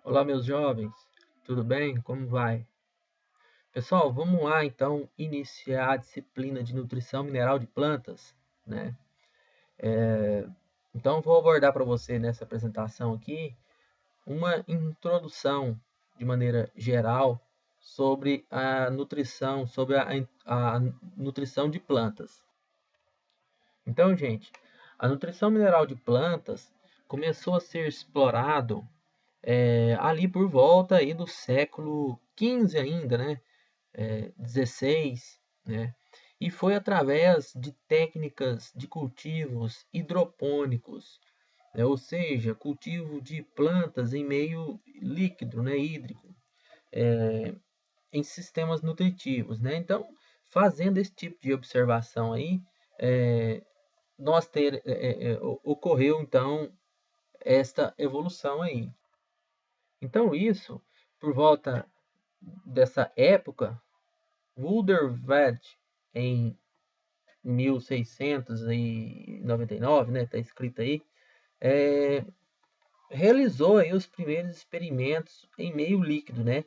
Olá, meus jovens, tudo bem? Como vai? Pessoal, vamos lá então iniciar a disciplina de nutrição mineral de plantas, né? Então, vou abordar para você nessa apresentação aqui uma introdução de maneira geral sobre a nutrição, sobre a nutrição de plantas. Então, gente, a nutrição mineral de plantas começou a ser explorado ali por volta aí do século XV ainda, né? 16, né? E foi através de técnicas de cultivos hidropônicos, né? Ou seja, cultivo de plantas em meio líquido, né? Hídrico, em sistemas nutritivos, né? Então, fazendo esse tipo de observação aí, é, ocorreu então esta evolução aí. Então, isso, por volta dessa época, Wunderwald, em 1699, né, está escrito aí, é, realizou aí os primeiros experimentos em meio líquido, né,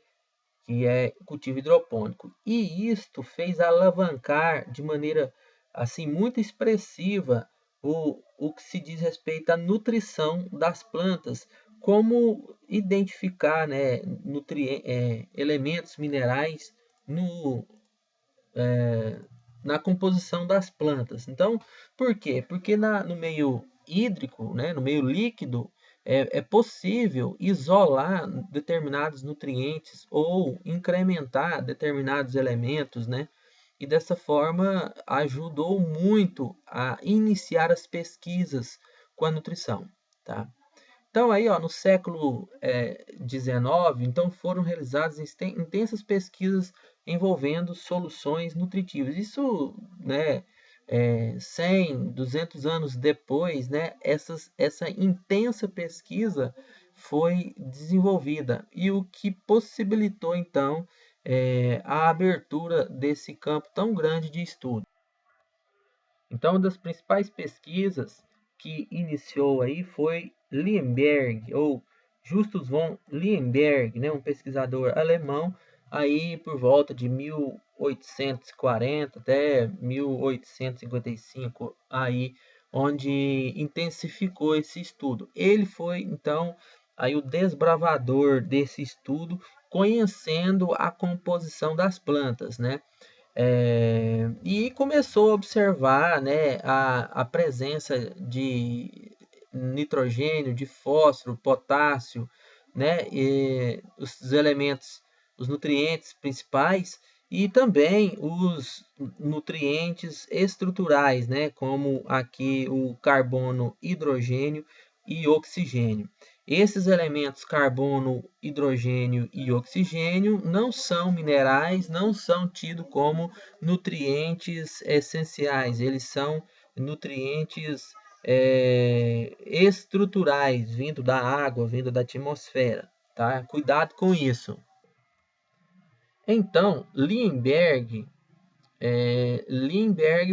que é cultivo hidropônico. E isto fez alavancar de maneira assim muito expressiva o que se diz respeito à nutrição das plantas, como identificar, né, elementos minerais no, na composição das plantas. Então, por quê? Porque no meio hídrico, né, no meio líquido, é possível isolar determinados nutrientes ou incrementar determinados elementos, né? E dessa forma ajudou muito a iniciar as pesquisas com a nutrição, tá? Então aí, ó, no século XIX, então foram realizadas intensas pesquisas envolvendo soluções nutritivas. Isso, né, 100, 200 anos depois, né, essa intensa pesquisa foi desenvolvida e o que possibilitou então a abertura desse campo tão grande de estudo. Então, uma das principais pesquisas que iniciou aí foi Lienberg, ou Justus von Lienberg, né, um pesquisador alemão, aí por volta de 1840 até 1855, aí onde intensificou esse estudo. Ele foi então aí o desbravador desse estudo, conhecendo a composição das plantas, né? E começou a observar, né, a presença de nitrogênio, de fósforo, potássio, né, e os elementos, os nutrientes principais e também os nutrientes estruturais, né, como aqui o carbono, hidrogênio e oxigênio. Esses elementos carbono, hidrogênio e oxigênio não são minerais, não são tidos como nutrientes essenciais, eles são nutrientes estruturais, vindo da água, vindo da atmosfera, tá? Cuidado com isso. Então, Lindbergh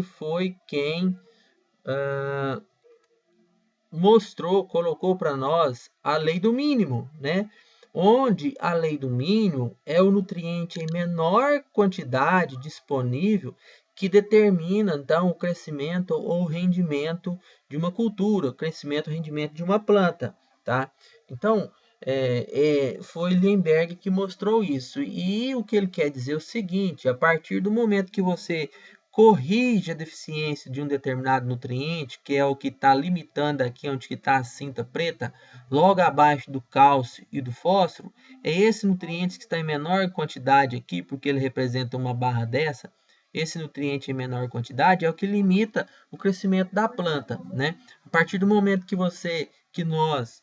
foi quem mostrou, colocou para nós a lei do mínimo, né? Onde a lei do mínimo é o nutriente em menor quantidade disponível que determina então o crescimento ou rendimento de uma cultura, o crescimento ou rendimento de uma planta, tá? Então, foi Limberg que mostrou isso. E o que ele quer dizer é o seguinte: a partir do momento que você corrige a deficiência de um determinado nutriente, que é o que está limitando aqui onde está a cinta preta, logo abaixo do cálcio e do fósforo, é esse nutriente que está em menor quantidade aqui, porque ele representa uma barra dessa, esse nutriente em menor quantidade é o que limita o crescimento da planta, né? A partir do momento que nós,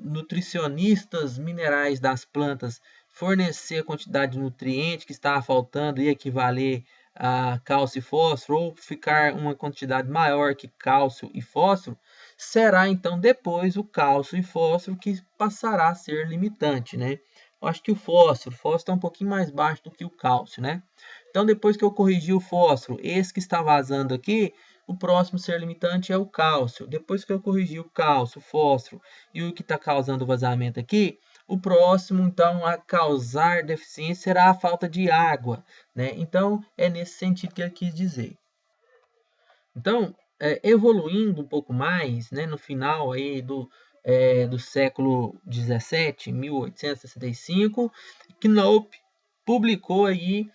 nutricionistas minerais das plantas, fornecer a quantidade de nutriente que está faltando e equivaler a cálcio e fósforo, ou ficar uma quantidade maior que cálcio e fósforo, será então depois o cálcio e fósforo que passará a ser limitante, né? Eu acho que o fósforo está um pouquinho mais baixo do que o cálcio, né? Então, depois que eu corrigi o fósforo, esse que está vazando aqui, o próximo ser limitante é o cálcio. Depois que eu corrigir o cálcio, o fósforo e o que está causando vazamento aqui, o próximo, então, a causar deficiência será a falta de água, né? Então, é nesse sentido que ele quis dizer. Então, evoluindo um pouco mais, né, no final aí do século XVII, 1865, Knope publicou aí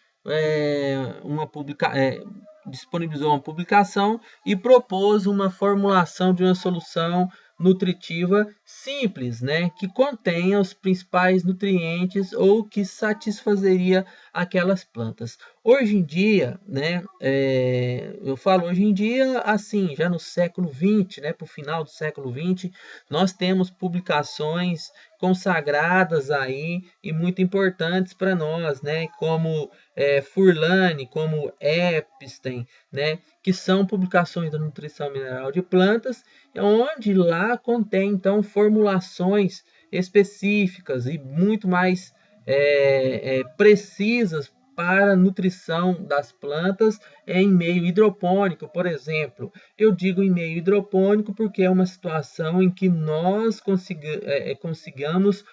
disponibilizou uma publicação e propôs uma formulação de uma solução nutritiva simples, né, que contenha os principais nutrientes ou que satisfazeria aquelas plantas. Hoje em dia, né, eu falo hoje em dia, assim, já no século XX, né, para o final do século XX, nós temos publicações consagradas aí e muito importantes para nós, né, como Furlane, como Epstein, né, que são publicações da nutrição mineral de plantas, onde lá contém então formulações específicas e muito mais precisas para a nutrição das plantas em meio hidropônico, por exemplo. Eu digo em meio hidropônico porque é uma situação em que nós consigamos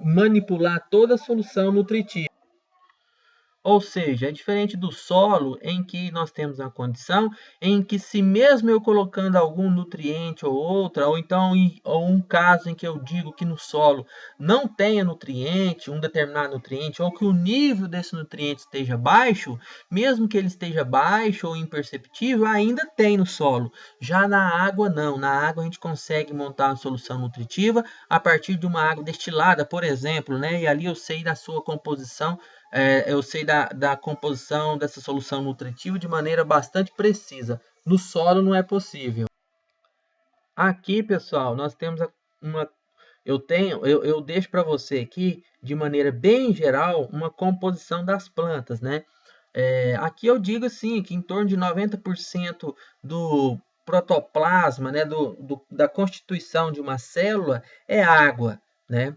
manipular toda a solução nutritiva. Ou seja, é diferente do solo em que nós temos a condição em que se mesmo eu colocando algum nutriente ou outra, ou então ou um caso em que eu digo que no solo não tenha nutriente, um determinado nutriente, ou que o nível desse nutriente esteja baixo, mesmo que ele esteja baixo ou imperceptível, ainda tem no solo. Já na água, não. Na água a gente consegue montar uma solução nutritiva a partir de uma água destilada, por exemplo, né? E ali eu sei da sua composição, eu sei da composição dessa solução nutritiva de maneira bastante precisa. No solo não é possível. Aqui, pessoal, nós temos uma. Eu deixo para você aqui, de maneira bem geral, uma composição das plantas, né? Aqui eu digo assim, que em torno de 90% do protoplasma, né, da constituição de uma célula é água, né?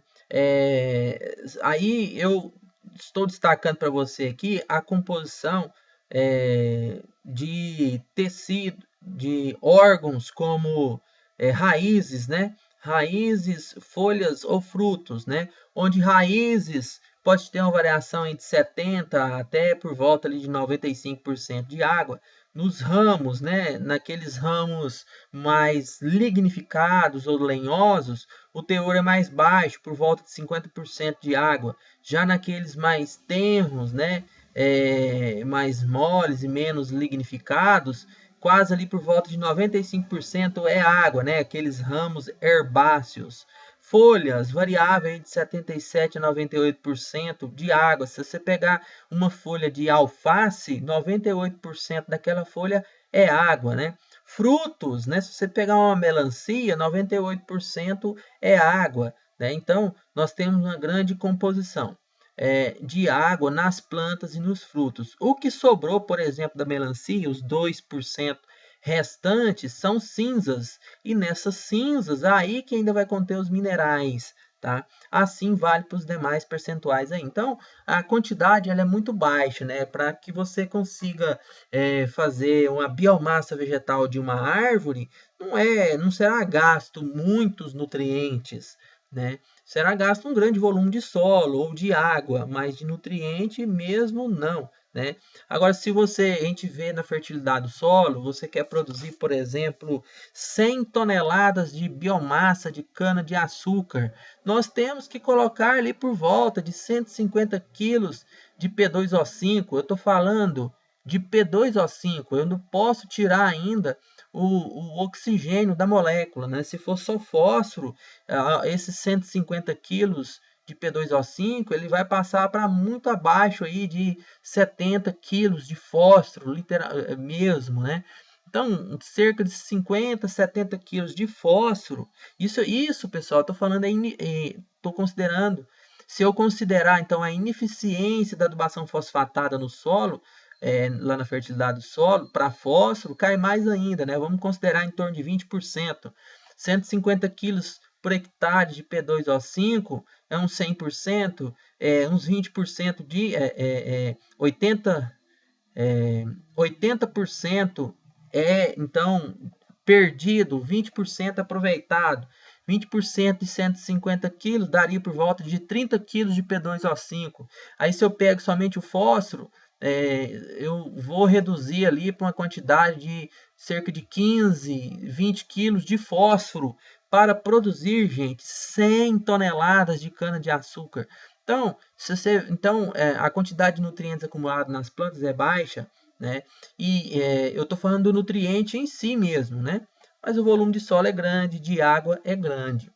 Aí eu estou destacando para você aqui a composição de tecido, de órgãos como raízes, né? Raízes, folhas ou frutos, né? Onde raízes pode ter uma variação entre 70 até por volta ali de 95% de água. Nos ramos, né? Naqueles ramos mais lignificados ou lenhosos, o teor é mais baixo, por volta de 50% de água. Já naqueles mais tenros, né? Mais moles e menos lignificados, quase ali por volta de 95% é água, né? Aqueles ramos herbáceos. Folhas variáveis de 77 a 98% de água. Se você pegar uma folha de alface, 98% daquela folha é água, né? Frutos, né? Se você pegar uma melancia, 98% é água, né? Então, nós temos uma grande composição de água nas plantas e nos frutos. O que sobrou, por exemplo, da melancia, os 2% restantes são cinzas, e nessas cinzas aí que ainda vai conter os minerais, tá? Assim vale para os demais percentuais aí. Então, a quantidade ela é muito baixa, né? Para que você consiga fazer uma biomassa vegetal de uma árvore, não será gasto muitos nutrientes, né? Será gasto um grande volume de solo ou de água, mas de nutriente mesmo não, né? Agora, se a gente vê na fertilidade do solo, você quer produzir, por exemplo, 100 toneladas de biomassa de cana de açúcar, nós temos que colocar ali por volta de 150 quilos de P2O5. Eu estou falando de P2O5, eu não posso tirar ainda o oxigênio da molécula, né? Se for só fósforo, esses 150 quilos de P2O5, ele vai passar para muito abaixo aí de 70 quilos de fósforo, mesmo, né? Então, cerca de 50, 70 quilos de fósforo. Isso pessoal, estou falando estou considerando. Se eu considerar, então, a ineficiência da adubação fosfatada no solo, lá na fertilidade do solo, para fósforo, cai mais ainda, né? Vamos considerar em torno de 20%. 150 quilos por hectare de P2O5 é uns 100%, uns 20% de 80%, então, perdido, 20% aproveitado. 20% de 150 quilos daria por volta de 30 quilos de P2O5. Aí, se eu pego somente o fósforo, eu vou reduzir ali para uma quantidade de cerca de 15, 20 quilos de fósforo para produzir, gente, 100 toneladas de cana-de-açúcar. Então, a quantidade de nutrientes acumulados nas plantas é baixa, né? E eu estou falando do nutriente em si mesmo, né? Mas o volume de solo é grande, de água é grande.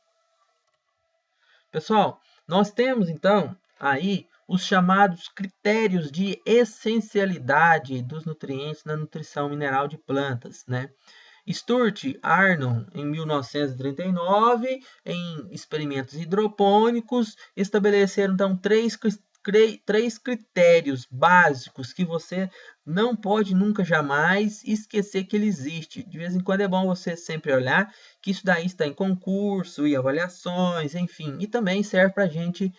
Pessoal, nós temos então aí os chamados critérios de essencialidade dos nutrientes na nutrição mineral de plantas, né? Stuart Arnon, em 1939, em experimentos hidropônicos, estabeleceram então três critérios básicos que você não pode nunca jamais esquecer que ele existe. De vez em quando é bom você sempre olhar que isso daí está em concurso e avaliações, enfim, e também serve para a gente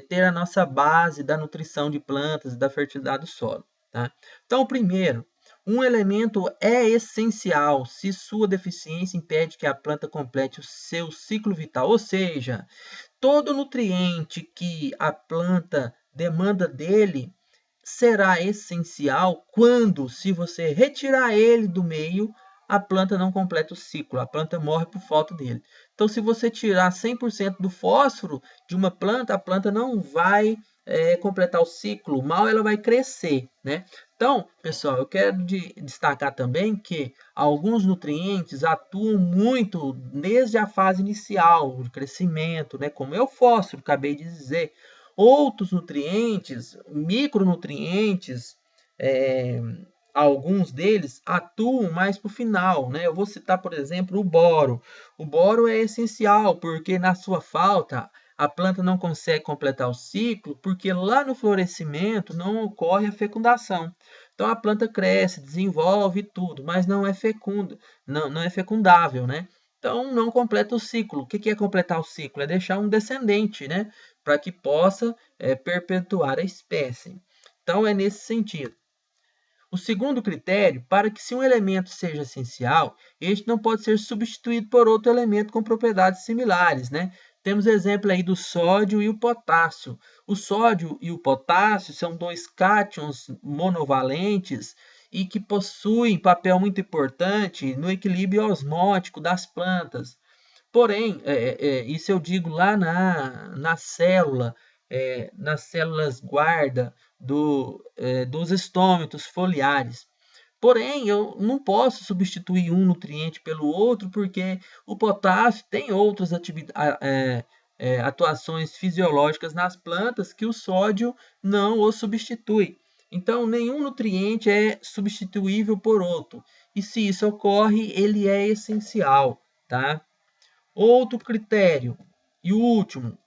ter a nossa base da nutrição de plantas e da fertilidade do solo. Tá? Então, o primeiro, um elemento é essencial se sua deficiência impede que a planta complete o seu ciclo vital, ou seja, todo nutriente que a planta demanda dele será essencial quando, se você retirar ele do meio, a planta não completa o ciclo, a planta morre por falta dele. Então, se você tirar 100% do fósforo de uma planta, a planta não vai completar o ciclo, mal ela vai crescer, né? Então, pessoal, eu quero destacar também que alguns nutrientes atuam muito desde a fase inicial de crescimento, né? Como é o fósforo, acabei de dizer. Outros nutrientes, micronutrientes, alguns deles atuam mais para o final, né? Eu vou citar, por exemplo, o boro. O boro é essencial porque na sua falta a planta não consegue completar o ciclo porque lá no florescimento não ocorre a fecundação. Então a planta cresce, desenvolve tudo, mas não é fecunda, não é fecundável, né? Então não completa o ciclo. O que é completar o ciclo? É deixar um descendente, né? Para que possa perpetuar a espécie. Então é nesse sentido. O segundo critério, para que se um elemento seja essencial, este não pode ser substituído por outro elemento com propriedades similares, né? Temos exemplo aí do sódio e o potássio. O sódio e o potássio são dois cátions monovalentes e que possuem papel muito importante no equilíbrio osmótico das plantas. Porém, isso eu digo lá na célula, nas células guarda dos estômatos foliares. Porém, eu não posso substituir um nutriente pelo outro, porque o potássio tem outras atuações fisiológicas nas plantas que o sódio não o substitui. Então, nenhum nutriente é substituível por outro. E se isso ocorre, ele é essencial, tá? Outro critério, e o último,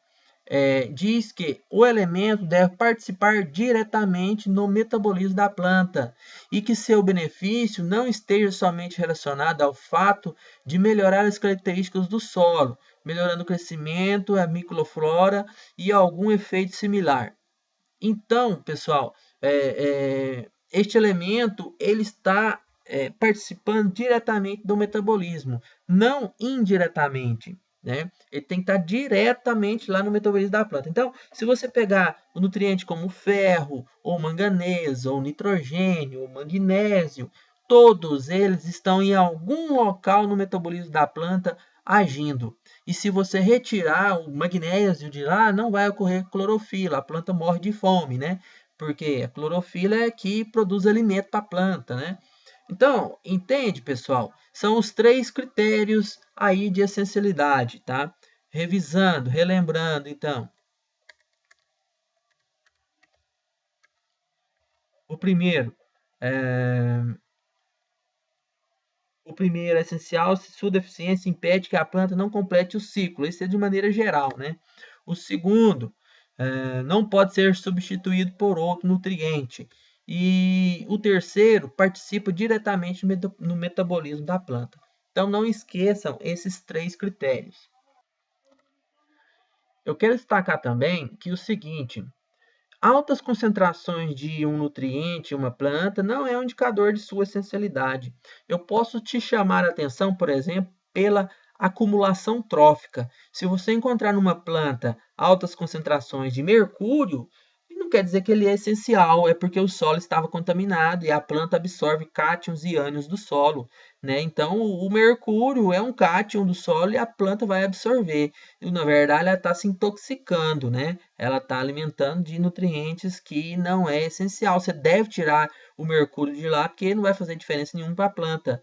diz que o elemento deve participar diretamente no metabolismo da planta e que seu benefício não esteja somente relacionado ao fato de melhorar as características do solo, melhorando o crescimento, a microflora e algum efeito similar. Então, pessoal, este elemento ele está participando diretamente do metabolismo, não indiretamente. Né? Ele tem que estar diretamente lá no metabolismo da planta. Então, se você pegar o nutriente como ferro, ou manganês, ou nitrogênio, ou magnésio, todos eles estão em algum local no metabolismo da planta agindo. E se você retirar o magnésio de lá, não vai ocorrer clorofila, a planta morre de fome, né? Porque a clorofila é que produz alimento para a planta, né? Então, entende, pessoal? São os três critérios aí de essencialidade, tá? Revisando, relembrando, então. O primeiro, é, o primeiro é essencial se sua deficiência impede que a planta não complete o ciclo. Isso é de maneira geral, né? O segundo, não pode ser substituído por outro nutriente. E o terceiro, participa diretamente no metabolismo da planta. Então, não esqueçam esses três critérios. Eu quero destacar também que o seguinte, Altas concentrações de um nutriente em uma planta não é um indicador de sua essencialidade. Eu posso te chamar a atenção, por exemplo, pela acumulação trófica. Se você encontrar numa planta altas concentrações de mercúrio, não quer dizer que ele é essencial, é porque o solo estava contaminado e a planta absorve cátions e ânions do solo, né? Então, o mercúrio é um cátion do solo e a planta vai absorver. E, na verdade, ela está se intoxicando, né? Ela está alimentando de nutrientes que não é essencial. Você deve tirar o mercúrio de lá, porque não vai fazer diferença nenhuma para a planta,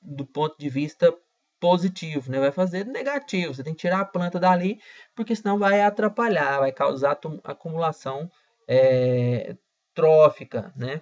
do ponto de vista positivo, né? Vai fazer negativo. Você tem que tirar a planta dali, porque senão vai atrapalhar, vai causar acumulação é, trófica, né?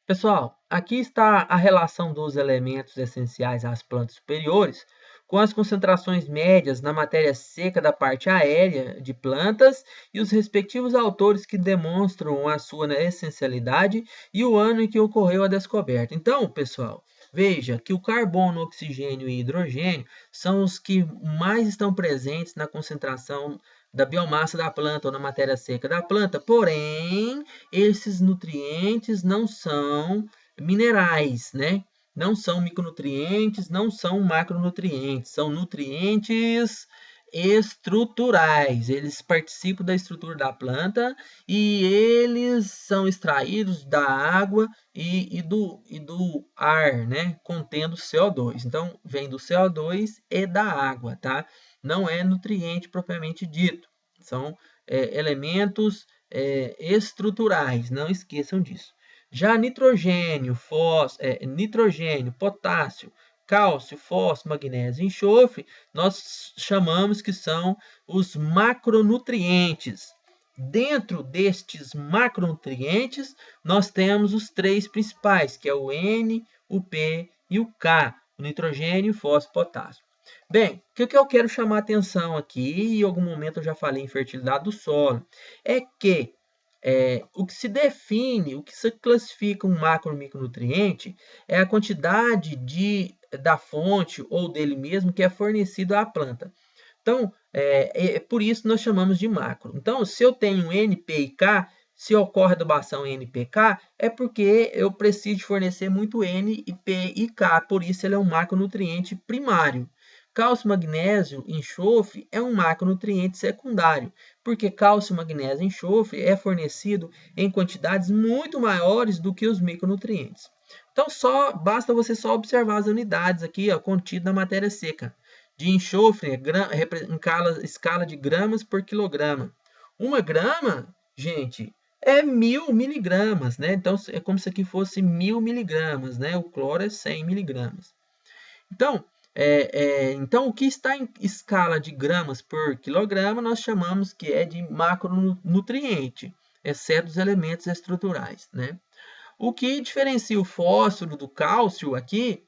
Pessoal, aqui está a relação dos elementos essenciais às plantas superiores com as concentrações médias na matéria seca da parte aérea de plantas e os respectivos autores que demonstram a sua essencialidade e o ano em que ocorreu a descoberta. Então, pessoal, veja que o carbono, oxigênio e hidrogênio são os que mais estão presentes na concentração da biomassa da planta ou na matéria seca da planta, porém, esses nutrientes não são minerais, né? Não são micronutrientes, não são macronutrientes, são nutrientes estruturais. Eles participam da estrutura da planta e eles são extraídos da água e do ar, né? Contendo CO2. Então, vem do CO2 e da água, tá? Não é nutriente propriamente dito. São elementos estruturais, não esqueçam disso. Já nitrogênio, potássio, cálcio, fósforo, magnésio e enxofre, nós chamamos que são os macronutrientes. Dentro destes macronutrientes, nós temos os três principais, que é o N, o P e o K, o nitrogênio, fósforo, potássio. Bem, o que eu quero chamar a atenção aqui, e em algum momento eu já falei em fertilidade do solo, é que o que se define, o que se classifica um macro e micronutriente é a quantidade da fonte ou dele mesmo que é fornecido à planta. Então, por isso nós chamamos de macro. Então, se eu tenho N, P e K, se ocorre adubação NPK, é porque eu preciso fornecer muito N, P e K, por isso ele é um macronutriente primário. Cálcio, magnésio, enxofre é um macronutriente secundário, porque cálcio, magnésio e enxofre é fornecido em quantidades muito maiores do que os micronutrientes. Então, basta você só observar as unidades aqui, ó, contidas na matéria seca. De enxofre, em escala de gramas por quilograma. 1 grama, gente, é 1000 miligramas, né? Então, é como se aqui fosse 1000 miligramas, né? O cloro é 100 miligramas. Então, o que está em escala de gramas por quilograma, nós chamamos que é de macronutriente, exceto os elementos estruturais, né? O que diferencia o fósforo do cálcio aqui,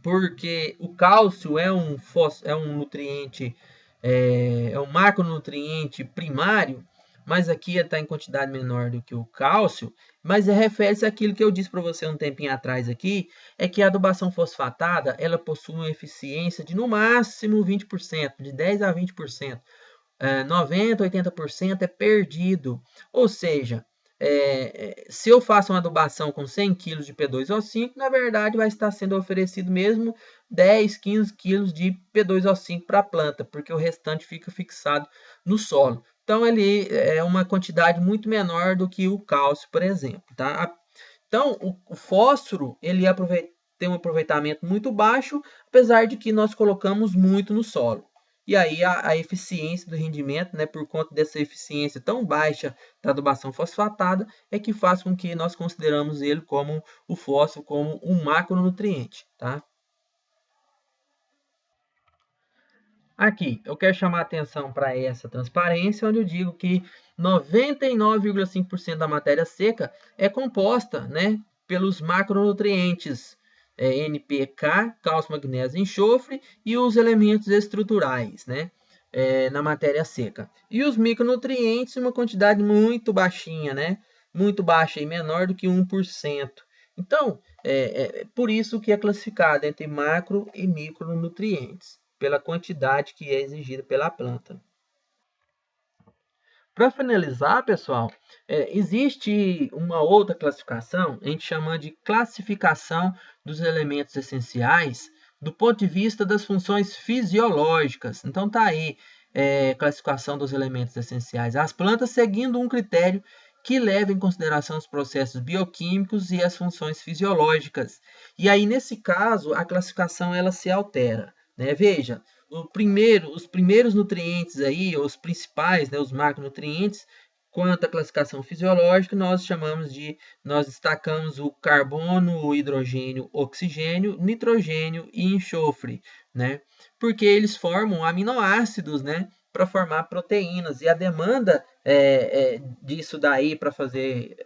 porque o cálcio é um nutriente, é um macronutriente primário, mas aqui está em quantidade menor do que o cálcio, mas refere-se àquilo que eu disse para você um tempinho atrás aqui, é que a adubação fosfatada, ela possui uma eficiência de no máximo 20%, de 10 a 20%. 90, 80% é perdido. Ou seja, se eu faço uma adubação com 100 kg de P2O5, na verdade vai estar sendo oferecido mesmo 10, 15 kg de P2O5 para a planta, porque o restante fica fixado no solo. Então, ele é uma quantidade muito menor do que o cálcio, por exemplo. Tá? Então, o fósforo ele tem um aproveitamento muito baixo, apesar de que nós colocamos muito no solo. E aí a eficiência do rendimento, né, por conta dessa eficiência tão baixa da adubação fosfatada, é que faz com que nós consideramos ele como o fósforo como um macronutriente, tá? Aqui, eu quero chamar a atenção para essa transparência, onde eu digo que 99,5% da matéria seca é composta, né, pelos macronutrientes NPK, cálcio, magnésio, enxofre e os elementos estruturais, né, na matéria seca. E os micronutrientes, uma quantidade muito baixinha, né, muito baixa e menor do que 1%. Então, por isso que é classificado entre macro e micronutrientes pela quantidade que é exigida pela planta. Para finalizar, pessoal, existe uma outra classificação, a gente chama de classificação dos elementos essenciais do ponto de vista das funções fisiológicas. Então tá aí, classificação dos elementos essenciais às plantas, seguindo um critério que leva em consideração os processos bioquímicos e as funções fisiológicas. E aí, nesse caso, a classificação ela se altera, né? Veja, os primeiros nutrientes aí, os principais, né, os macronutrientes, quanto à classificação fisiológica, nós destacamos o carbono, o hidrogênio, oxigênio, nitrogênio e enxofre, né? Porque eles formam aminoácidos, né? Para formar proteínas. E a demanda disso daí para fazer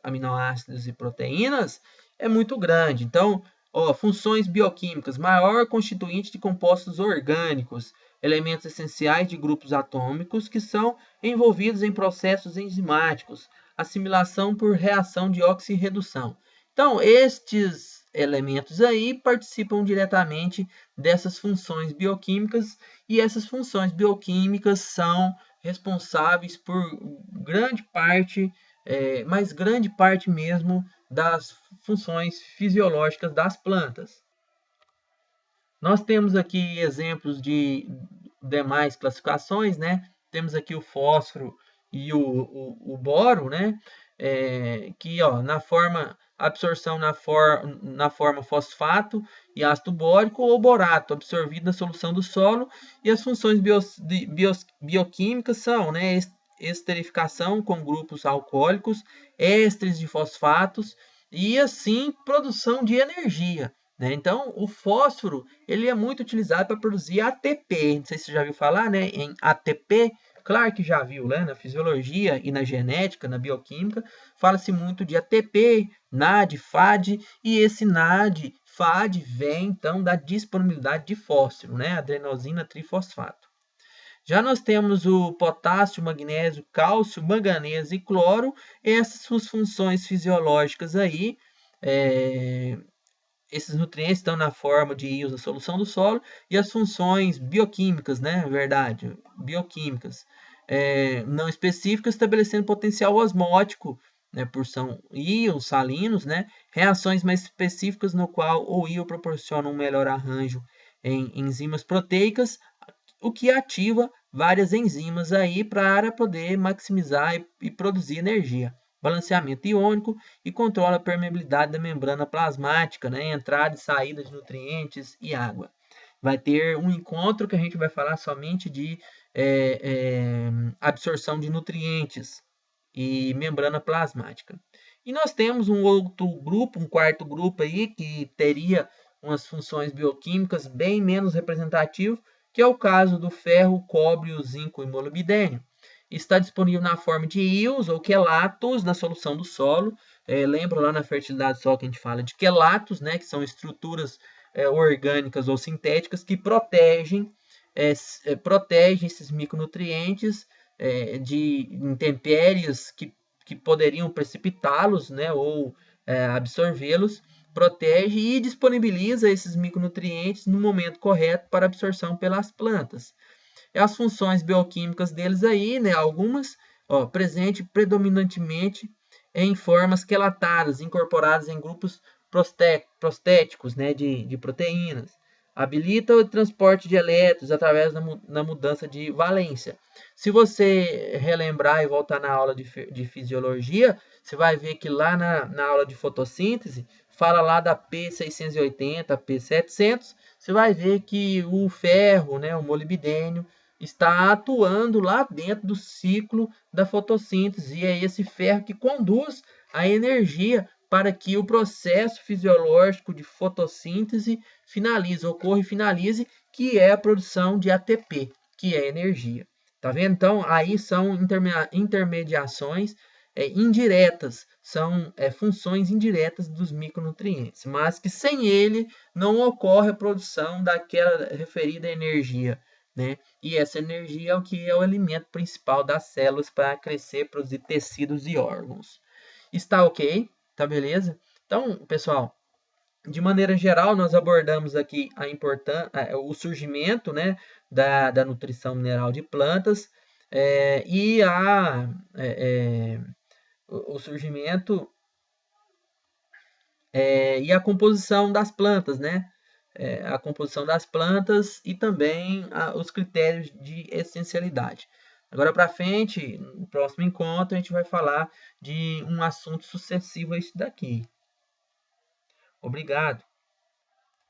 aminoácidos e proteínas é muito grande. Então, ó, funções bioquímicas, maior constituinte de compostos orgânicos, elementos essenciais de grupos atômicos que são envolvidos em processos enzimáticos, assimilação por reação de oxirredução. Então, estes elementos aí participam diretamente dessas funções bioquímicas e essas funções bioquímicas são responsáveis por grande parte, mas grande parte mesmo das funções fisiológicas das plantas. Nós temos aqui exemplos de demais classificações, né? Temos aqui o fósforo e o boro, né? Que ó, na forma absorção na forma fosfato e ácido bórico ou borato, absorvido na solução do solo, e as funções bioquímicas são, né, esterificação com grupos alcoólicos, ésteres de fosfatos e assim produção de energia, né? Então, o fósforo ele é muito utilizado para produzir ATP. Não sei se você já viu falar, né, em ATP. Claro que já viu, né? Na fisiologia e na genética, na bioquímica, fala-se muito de ATP, NAD, FAD, e esse NAD, FAD vem então da disponibilidade de fósforo, né? Adenosina trifosfato. Já nós temos o potássio, magnésio, cálcio, manganês e cloro, essas suas funções fisiológicas aí, esses nutrientes estão na forma de íons na solução do solo e as funções bioquímicas, né? Verdade, bioquímicas não específicas, estabelecendo potencial osmótico, né? Por são íons salinos, né? Reações mais específicas no qual o íon proporciona um melhor arranjo em enzimas proteicas, o que ativa várias enzimas aí para poder maximizar e produzir energia. Balanceamento iônico e controla a permeabilidade da membrana plasmática, né? Entrada e saída de nutrientes e água. Vai ter um encontro que a gente vai falar somente de absorção de nutrientes e membrana plasmática. E nós temos um outro grupo, um quarto grupo aí, que teria umas funções bioquímicas bem menos representativas, que é o caso do ferro, cobre, o zinco e molibdênio. Está disponível na forma de íons ou quelatos na solução do solo. Lembra lá na fertilidade do solo que a gente fala de quelatos, né, que são estruturas orgânicas ou sintéticas que protegem esses micronutrientes de intempéries que poderiam precipitá-los, né, ou absorvê-los, protege e disponibiliza esses micronutrientes no momento correto para absorção pelas plantas. E as funções bioquímicas deles aí, né, algumas, ó, presente predominantemente em formas quelatadas, incorporadas em grupos prostéticos, né, de proteínas. Habilita o transporte de elétrons através da mudança de valência. Se você relembrar e voltar na aula de fisiologia, você vai ver que lá na aula de fotossíntese, fala lá da P680, P700, você vai ver que o ferro, né, o molibdênio, está atuando lá dentro do ciclo da fotossíntese, e é esse ferro que conduz a energia para que o processo fisiológico de fotossíntese ocorra e finalize, que é a produção de ATP, que é energia. Tá vendo? Então, aí são intermediações indiretas, são funções indiretas dos micronutrientes, mas que sem ele não ocorre a produção daquela referida energia, né? E essa energia é o que é o alimento principal das células para crescer, produzir tecidos e órgãos. Está ok? Tá beleza? Então, pessoal, de maneira geral, nós abordamos aqui o surgimento, né, da nutrição mineral de plantas, E o surgimento e a composição das plantas, né? A composição das plantas e também os critérios de essencialidade. Agora para frente, no próximo encontro, a gente vai falar de um assunto sucessivo a isso daqui. Obrigado.